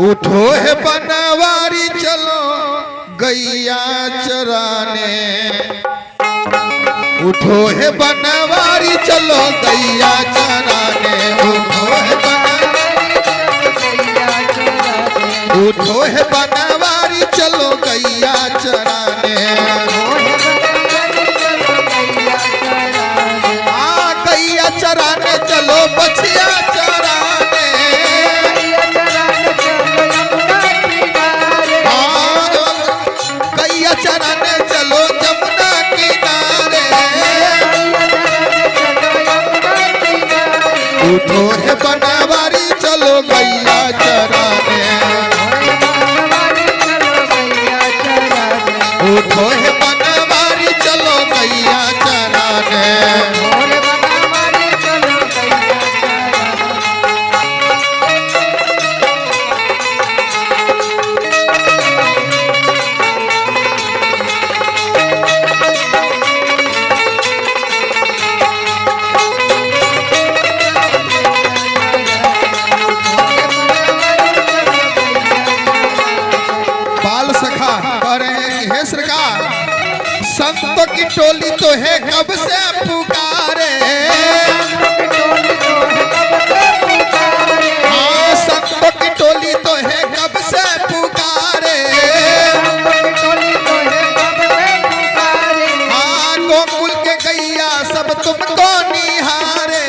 उठो है बनवारी चलो गैया चराने, उठो है बनवारी चलो गैया चराने, उठो है बनवारी चलो गैया चराने। हाँ गैया चराने चलो बछिया चराने, गैया चराने चलो जमुना किनारे। उठो है बनवारी चलो गैया चराने, उठो है बनवारी चलो गैया चराने। संतों की टोली तो है कब से पुकारे, हाँ संतों की टोली तो है कब से पुकारे। हाँ गोकुल के गैया सब तुमको निहारे,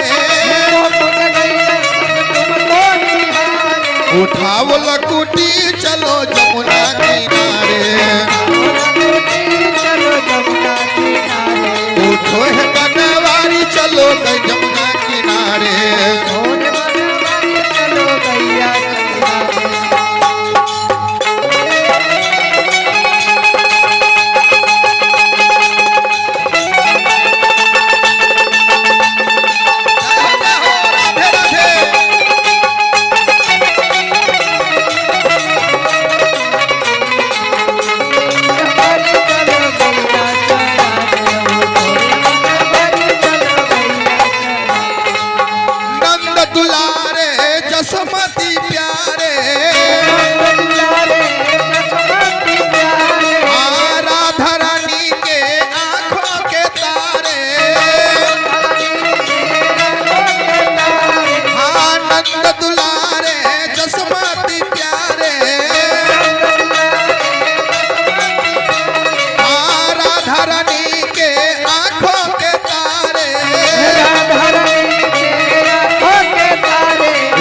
उठाओ लकुटी चलो जमुना किनारे, उठो है बनवारी चलो जमुना किनारे। जसमती प्यारे राधा रानी के आंखों के तारे, हाँ नंद दुलारे जसमती प्यारे, हाँ राधा रानी के आंखों के तारे।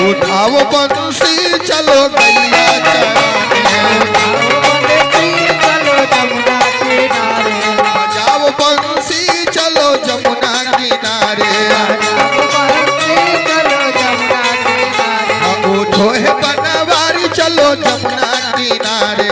उठाओ बंसी चलो गैया चराने, बजाओ बंसी चलो जमुना किनारे। उठो है बनवारी चलो जमुना किनारे,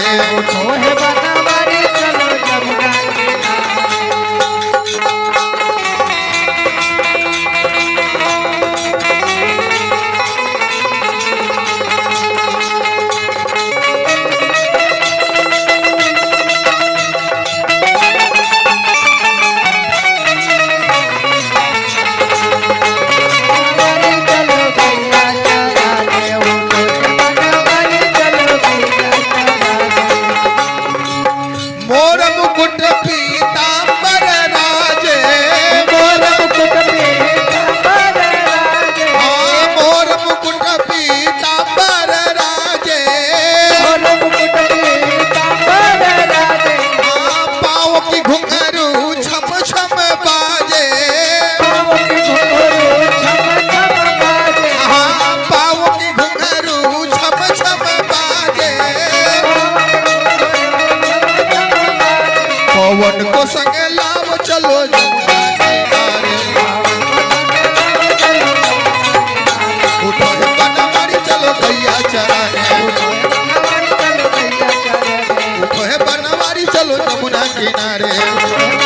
जमुना किनारे